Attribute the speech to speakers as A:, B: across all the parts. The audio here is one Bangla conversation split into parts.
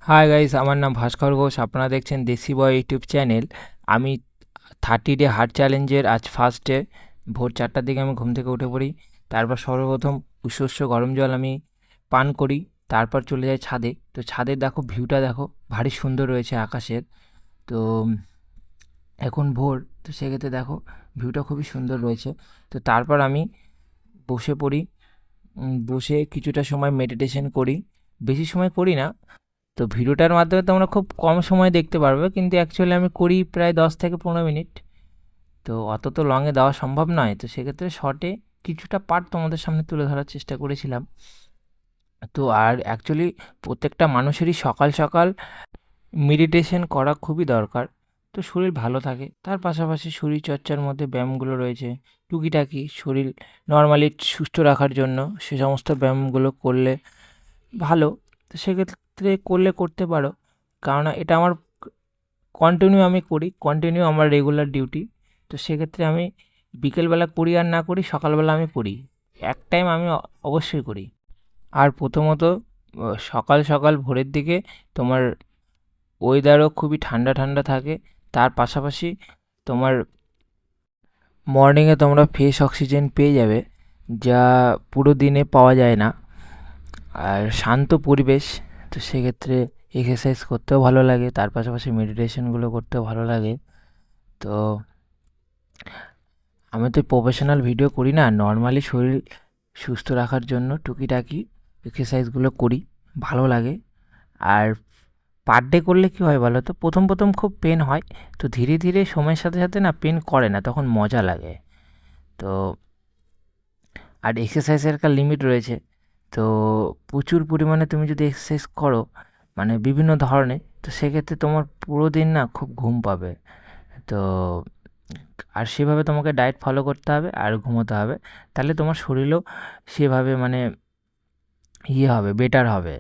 A: হাই গাইস, আমার নাম ভাস্কর ঘোষ। আপনারা দেখছেন দেশি বয় ইউটিউব চ্যানেল। আমি 30 ডে হার্ট চ্যালেঞ্জের আজ ফার্স্ট ডে। ভোর 4টার দিকে আমি ঘুম থেকে উঠে পড়ি। তারপর সর্বপ্রথম উষ্ণ গরম জল আমি পান করি। তারপর চলে যাই ছাদে। তো ছাদের দেখো ভিউটা, দেখো ভারী সুন্দর রয়েছে আকাশের। তো এখন ভোর, তো সেক্ষেত্রে দেখো ভিউটা খুবই সুন্দর রয়েছে। তো তারপর আমি বসে পড়ি। বসে কিছুটা সময় মেডিটেশন করি। বেশি সময় করি না। তো ভিডিওটার মাধ্যমে তোমরা খুব কম সময় দেখতে পারবে, কিন্তু অ্যাকচুয়ালি আমি করি প্রায় 10 থেকে 15 মিনিট। তো অত তো লংয়ে দেওয়া সম্ভব নয়, তো সেক্ষেত্রে শর্টে কিছুটা পার্ট তোমাদের সামনে তুলে ধরার চেষ্টা করেছিলাম। তো আর অ্যাকচুয়ালি প্রত্যেকটা মানুষেরই সকাল সকাল মেডিটেশন করা খুবই দরকার। তো শরীর ভালো থাকে। তার পাশাপাশি শরীরচর্চার মধ্যে ব্যায়ামগুলো রয়েছে টুকিটাকি, শরীর নর্মালি সুস্থ রাখার জন্য সে সমস্ত ব্যায়ামগুলো করলে ভালো। তো সেক্ষেত্রে করতে পারো, কারণ এটা আমার কন্টিনিউ আমি করি, কন্টিনিউ আমার রেগুলার ডিউটি। তো সেক্ষেত্রে আমি বিকেলবেলা করি আর না করি, সকালবেলা আমি করি। এক টাইম আমি অবশ্যই করি। আর প্রথমত সকাল সকাল ভোরের দিকে তোমার ওয়েদারও খুবই ঠান্ডা ঠান্ডা থাকে। তার পাশাপাশি তোমার মর্নিংয়ে তোমরা ফ্রেশ অক্সিজেন পেয়ে যাবে, যা পুরো দিনে পাওয়া যায় না। আর শান্ত পরিবেশ। তো সেক্ষেত্রে এক্সারসাইজ করতেও ভালো লাগে, তার পাশাপাশি মেডিটেশনগুলো করতেও ভালো লাগে। তো আমি তো প্রফেশনাল ভিডিও করি না, নর্মালি শরীর সুস্থ রাখার জন্য টুকিটাকি এক্সারসাইজগুলো করি, ভালো লাগে। আর পার ডে করলে কী হয় বলো তো, প্রথম প্রথম খুব পেন হয়। তো ধীরে ধীরে সময়ের সাথে সাথে না পেন করে না, তখন মজা লাগে। তো আর এক্সারসাইজের একটা লিমিট রয়েছে। তো প্রচুর পরিমাণে তুমি যদি এক্সারসাইজ করো, মানে বিভিন্ন ধরনের, তো সেক্ষেত্রে তোমার পুরো দিন না খুব ঘুম পাবে। তো আর সেভাবে তোমাকে ডায়েট ফলো করতে হবে আর ঘুমোতে হবে। তাহলে তোমার শরীরও সেভাবে মানে হবে, বেটার হবে।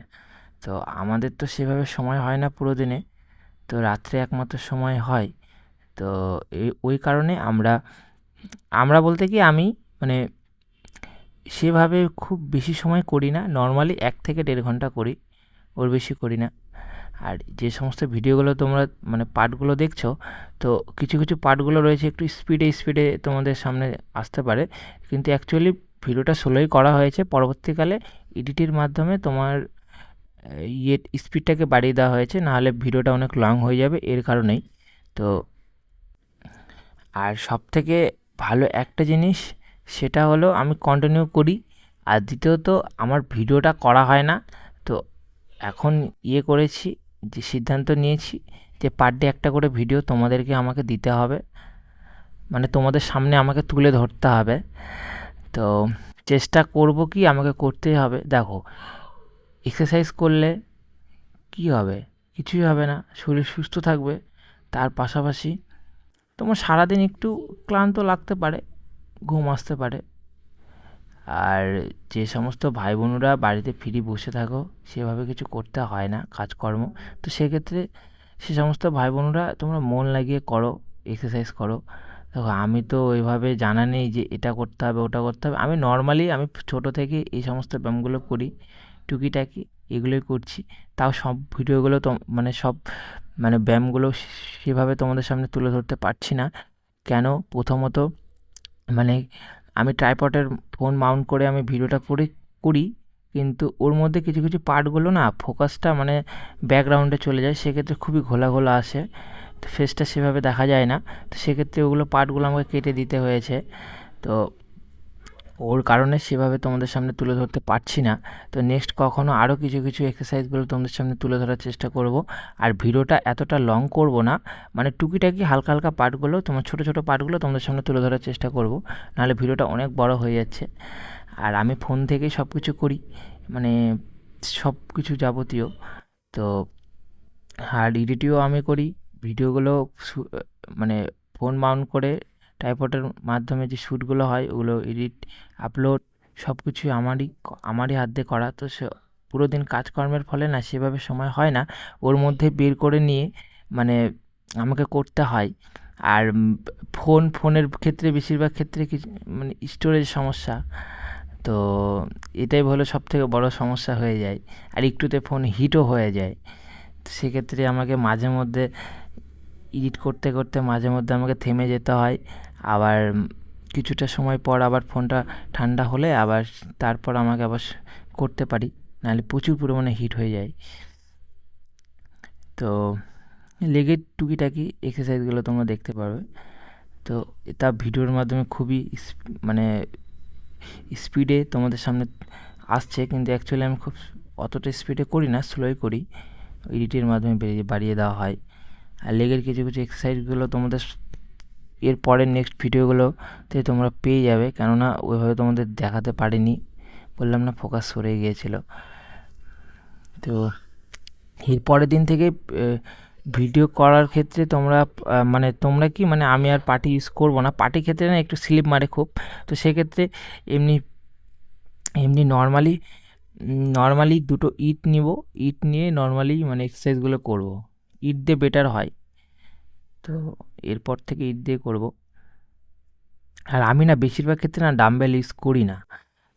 A: তো আমাদের তো সেভাবে সময় হয় না পুরো দিনে। তো রাত্রে একমাত্র সময় হয়। তো ওই কারণে আমরা আমরা বলতে কি আমি মানে সেভাবে খুব বেশি সময় করি না। নর্মালি 1 থেকে 1.5 ঘন্টা করি, ওর বেশি করি না। আর যে সমস্ত ভিডিওগুলো তোমরা মানে পার্টগুলো দেখছো, তো কিছু কিছু পার্টগুলো রয়েছে একটু স্পিডে স্পিডে তোমাদের সামনে আসতে পারে, কিন্তু অ্যাকচুয়ালি ভিডিওটা স্লোই করা হয়েছে। পরবর্তীকালে এডিটের মাধ্যমে তোমার স্পিডটাকে বাড়িয়ে দেওয়া হয়েছে, নাহলে ভিডিওটা অনেক লং হয়ে যাবে এর কারণেই। তো আর সবথেকে ভালো একটা জিনিস, সেটা হলো আমি কন্টিনিউ করি। আর দ্বিতীয়ত আমার ভিডিওটা করা হয় না। তো এখন করেছি, যে সিদ্ধান্ত নিয়েছি যে পার ডে একটা করে ভিডিও তোমাদেরকে আমাকে দিতে হবে, মানে তোমাদের সামনে আমাকে তুলে ধরতে হবে। তো চেষ্টা করব, কি আমাকে করতেই হবে। দেখো, এক্সারসাইজ করলে কি হবে? কিছুই হবে না, শরীর সুস্থ থাকবে। তার পাশাপাশি তোমার সারাদিন একটু ক্লান্ত লাগতে পারে, ঘুম আসতে পারে। আর যে সমস্ত ভাই বোনেরা বাড়িতে ফ্রি বসে থাকো, সেভাবে কিছু করতে হয় না কাজকর্ম, তো সেক্ষেত্রে সে সমস্ত ভাই বোনেরা তোমরা মন লাগিয়ে করো, এক্সারসাইজ করো। দেখো, আমি তো ওইভাবে জানা নেই যে এটা করতে হবে ওটা করতে হবে। আমি নর্মালি আমি ছোটো থেকে এই সমস্ত ব্যায়ামগুলো করি, টুকিটাকি এগুলোই করছি। তাও সব ভিডিওগুলো তো মানে সব মানে ব্যায়ামগুলো সেভাবে তোমাদের সামনে তুলে ধরতে পারছি না। কেন? প্রথমত মানে আমি ট্রাইপডের ফোন মাউন্ট করে আমি ভিডিওটা করি, কিন্তু ওর মধ্যে কিছু কিছু পার্টগুলো না ফোকাসটা মানে ব্যাকগ্রাউন্ডে চলে যায়, সেক্ষেত্রে খুবই ঘোলা ঘোলা আসে। তো ফেসটা সেভাবে দেখা যায় না। তো সেক্ষেত্রে ওগুলো পার্টগুলো আমাকে কেটে দিতে হয়েছে। তো ওর কারণে সেভাবে তোমাদের সামনে তুলে ধরতে পারছি না। তো নেক্সট কখনো আরও কিছু কিছু এক্সারসাইজগুলো তোমাদের সামনে তুলে ধরার চেষ্টা করব। আর ভিডিওটা এতটা লং করব না, মানে টুকিটাকি হালকা হালকা পার্টগুলো, তোমার ছোটো ছোটো পার্টগুলো তোমাদের সামনে তুলে ধরার চেষ্টা করব, নাহলে ভিডিওটা অনেক বড় হয়ে যাচ্ছে। আর আমি ফোন থেকেই সব কিছু করি, মানে সব কিছু যাবতীয়। তো আর এডিটিংও আমি করি। ভিডিওগুলো মানে ফোন মাউন্ট করে ট্রাইপডের মাধ্যমে যে শ্যুটগুলো হয়, ওগুলো এডিট, আপলোড সব কিছুই আমারই হাত দিয়ে করা। তো সে পুরো দিন কাজকর্মের ফলে না সেভাবে সময় হয় না, ওর মধ্যে বের করে নিয়ে মানে আমাকে করতে হয়। আর ফোনের ক্ষেত্রে বেশিরভাগ ক্ষেত্রে কিছু মানে স্টোরেজ সমস্যা। তো এটাই হলো সবথেকে বড় সমস্যা হয়ে যায়। আর একটুতে ফোন হিটও হয়ে যায়। সেক্ষেত্রে আমাকে মাঝে মধ্যে এডিট করতে করতে মাঝে মধ্যে আমাকে থেমে যেতে হয়। আবার কিছুটা সময় পর আবার ফোনটা ঠান্ডা হলে আবার তারপর আমাকে আবার করতে পারি, নাহলে প্রচুর পরিমাণে হিট হয়ে যায়। তো লেগের টুকিটাকি এক্সারসাইজগুলো তোমরা দেখতে পারবে। তো তা ভিডিওর মাধ্যমে খুবই মানে স্পিডে তোমাদের সামনে আসছে, কিন্তু অ্যাকচুয়ালি আমি খুব অতটা স্পিডে করি না, স্লোই করি, এডিটের মাধ্যমে বাড়িয়ে দেওয়া হয়। আর লেগের কিছু কিছু এক্সারসাইজগুলো তোমাদের এর পরের নেক্সট ভিডিওগুলোতে তোমরা পেয়ে যাবে, কেননা ওইভাবে তোমাদের দেখাতে পারিনি, বললাম না ফোকাস সরে গিয়েছিল। তো এর পরের দিন থেকে ভিডিও করার ক্ষেত্রে তোমরা মানে তোমরা কি মানে আমি আর পার্টি ইউজ করবো না। পার্টির ক্ষেত্রে না একটু স্লিপ মারে খুব, তো সেক্ষেত্রে এমনি এমনি নর্মালি দুটো ইট নিব, ইট নিয়ে নর্মালি মানে এক্সারসাইজগুলো করব, ইট দিয়ে বেটার হয়। তো এরপর থেকে ইট দিয়ে করব। আর আমি না বেশিরভাগ ক্ষেত্রে না ডাম্বেল ইউজ করি না,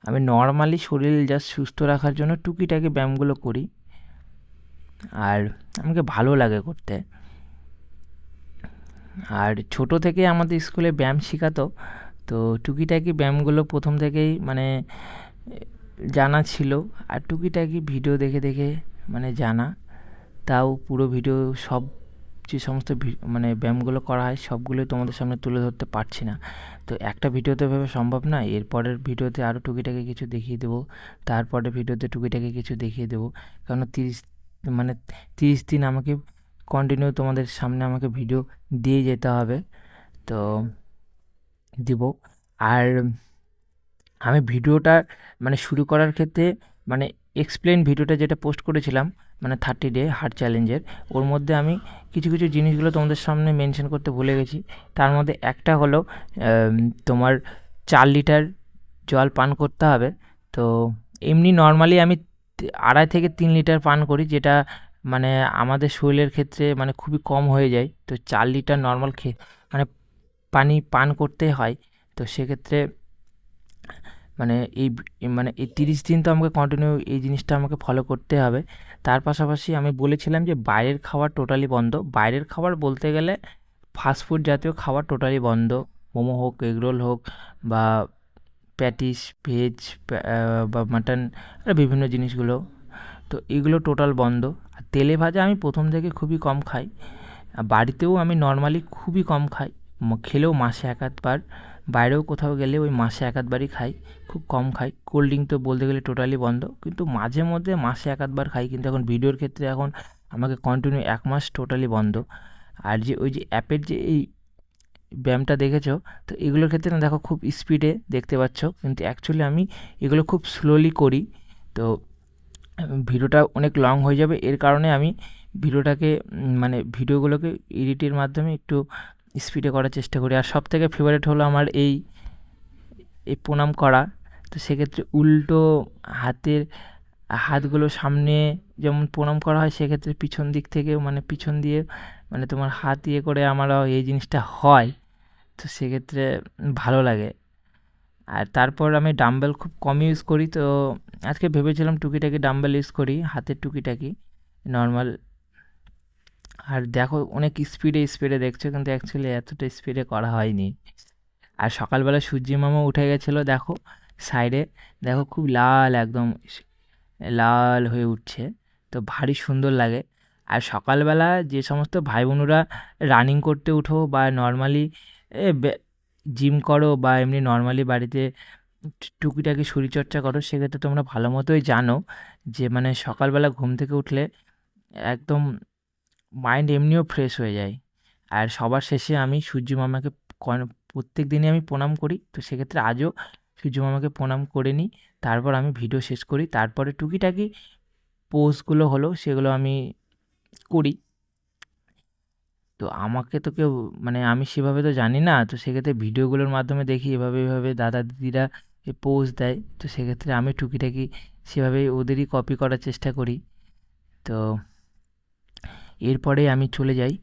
A: আমি নর্মালি শরীর জাস্ট সুস্থ রাখার জন্য টুকিটাকি ব্যায়ামগুলো করি, আর আমাকে ভালো লাগে করতে। আর ছোট থেকে আমাদের স্কুলে ব্যায়াম শেখাতো, তো টুকিটাকি ব্যায়ামগুলো প্রথম থেকেই মানে জানা ছিল। আর টুকিটাকি ভিডিও দেখে দেখে মানে জানা, তাও পুরো ভিডিও সব যে সমস্ত মানে ব্যায়ামগুলো করা হয় সবগুলোই তোমাদের সামনে তুলে ধরতে পারছি না। তো একটা ভিডিওতে ভেবে সম্ভব না, এরপরের ভিডিওতে আরও টুকিটাকি কিছু দেখিয়ে দেবো, তারপরের ভিডিওতে টুকিটাকি কিছু দেখিয়ে দেবো, কারণ 30 দিন আমাকে কন্টিনিউ তোমাদের সামনে আমাকে ভিডিও দিয়ে যেতে হবে। তো দিব। আর আমি ভিডিওটা মানে শুরু করার ক্ষেত্রে মানে এক্সপ্লেন ভিডিওটা যেটা পোস্ট করেছিলাম মানে 30 ডে হার্ট চ্যালেঞ্জের, ওর মধ্যে আমি কিছু কিছু জিনিসগুলো তোমাদের সামনে মেনশন করতে ভুলে গেছি। তার মধ্যে একটা হলো তোমার 4 লিটার জল পান করতে হবে। তো এমনি নর্মালি আমি 2.5 থেকে 3 লিটার পান করি, যেটা মানে আমাদের শরীরের ক্ষেত্রে মানে খুবই কম হয়ে যায়। তো 4 লিটার নর্মাল মানে পানি পান করতে হয়। তো সেক্ষেত্রে মানে মানে এই 30 দিন তো আমাকে কন্টিনিউ এই জিনিসটা আমাকে ফলো করতে হবে। তার পাশাপাশি আমি বলেছিলাম যে বাইরের খাবার টোটালি বন্ধ। বাইরের খাবার বলতে গেলে ফাস্টফুড জাতীয় খাবার টোটালি বন্ধ, মোমো হোক, এগরোল হোক, বা প্যাটিস, ভেজ বা মাটন, আর বিভিন্ন জিনিসগুলো, তো এগুলো টোটাল বন্ধ। আর তেলে ভাজা আমি প্রথম থেকে খুবই কম খাই, বাড়িতেও আমি নর্মালি খুবই কম খাই, খেলেও মাসে এক আধবার, বাইরেও কোথাও গেলে ওই মাসে এক আধবারই খাই, খুব কম খাই। কোল্ড ড্রিঙ্ক তো বলতে গেলে টোটালি বন্ধ, কিন্তু মাঝে মধ্যে মাসে এক আধবার খাই, কিন্তু এখন ভিডিওর ক্ষেত্রে এখন আমাকে কন্টিনিউ 1 মাস টোটালি বন্ধ। আর যে ওই যে অ্যাপের যে এই ব্যায়ামটা দেখেছো, তো এগুলোর ক্ষেত্রে না দেখো খুব স্পিডে দেখতে পাচ্ছ, কিন্তু অ্যাকচুয়ালি আমি এগুলো খুব স্লোলি করি। তো ভিডিওটা অনেক লং হয়ে যাবে, এর কারণে আমি ভিডিওটাকে মানে ভিডিওগুলোকে এডিটের মাধ্যমে একটু স্পিডে করার চেষ্টা করি। আর সবথেকে ফেভারিট হলো আমার এই প্রণাম করা। তো সেক্ষেত্রে উল্টো হাতগুলো সামনে যেমন প্রণাম করা হয়, সেক্ষেত্রে পিছন দিক থেকে মানে পিছন দিয়ে মানে তোমার হাত ইয়ে করে আমারও এই জিনিসটা হয়। তো সেক্ষেত্রে ভালো লাগে। আর তারপর আমি ডাম্বেল খুব কম ইউজ করি, তো আজকে ভেবেছিলাম টুকিটাকি ডাম্বেল ইউজ করি, হাতের টুকিটাকি নর্মাল। আর দেখো অনেক স্পিডে স্পিডে দেখছো, কিন্তু অ্যাকচুয়ালি এতটা স্পিডে করা হয়নি। আর সকালবেলা সূর্যি মামা উঠে গেছিলো, দেখো সাইডে, দেখো খুব লাল, একদম লাল হয়ে উঠছে, তো ভারী সুন্দর লাগে। আর সকালবেলা যে সমস্ত ভাই বোনেরা রানিং করতে উঠো বা নর্মালি জিম করো বা এমনি নর্মালি বাড়িতে টুকিটাকি শরীরচর্চা করো, সেক্ষেত্রে তোমরা ভালো মতোই জানো যে মানে সকালবেলা ঘুম থেকে উঠলে একদম মাইন্ড এমনিও ফ্রেশ হয়ে যায়। আর সবার শেষে আমি সূর্য মামাকে প্রত্যেক দিনই আমি প্রণাম করি, তো সেক্ষেত্রে আজও সূর্য মামাকে প্রণাম করে নিই, তারপর আমি ভিডিও শেষ করি। তারপরে টুকিটাকি পোস্টগুলো হলো সেগুলো আমি করি। তো আমাকে তো কেউ মানে আমি সেভাবে তো জানি না, তো সেক্ষেত্রে ভিডিওগুলোর মাধ্যমে দেখি এভাবে এভাবে দাদা দিদিরা পোজ দেয়, তো সেক্ষেত্রে আমি টুকিটাকি সেভাবেই ওদেরই কপি করার চেষ্টা করি। তো এরপরে আমি চলে যাই,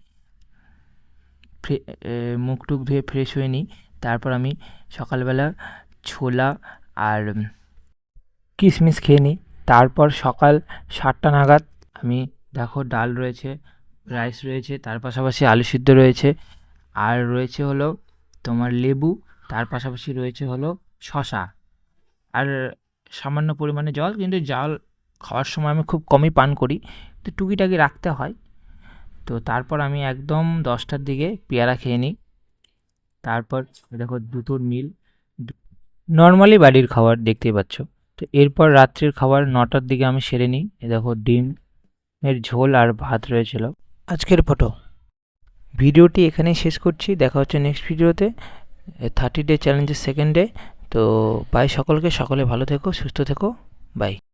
A: মুখ টুক ধুয়ে ফ্রেশ হয়ে নিই, তারপর আমি সকালবেলা ছোলা আর কিশমিশ খেয়ে নিই। তারপর সকাল 7টা নাগাদ আমি দেখো ডাল রয়েছে, রাইস রয়েছে, তার পাশাপাশি আলু সিদ্ধ রয়েছে, আর রয়েছে হলো তোমার লেবু, তার পাশাপাশি রয়েছে হলো শশা, আর সামান্য পরিমাণে জল। কিন্তু জল খাওয়ার সময় আমি খুব কমই পান করি, তো টুকিটাকি রাখতে হয়। তো তারপর আমি একদম 10টার দিকে পেয়ারা খেয়ে নিই। তারপর দেখো দুটোর মিল, নর্মালি বাড়ির খাবার দেখতেই পাচ্ছ। তো এরপর রাত্রির খাবার 9টার দিকে আমি সেরে নিই। এ দেখো ডিমের ঝোল আর ভাত রয়েছিল। আজকের ফটো ভিডিওটি এখানেই শেষ করছি, দেখা হচ্ছে নেক্সট ভিডিওতে 30 ডে চ্যালেঞ্জের সেকেন্ড ডে। তো বাই সকলকে, সকলে ভালো থেকো, সুস্থ থেকো, বাই।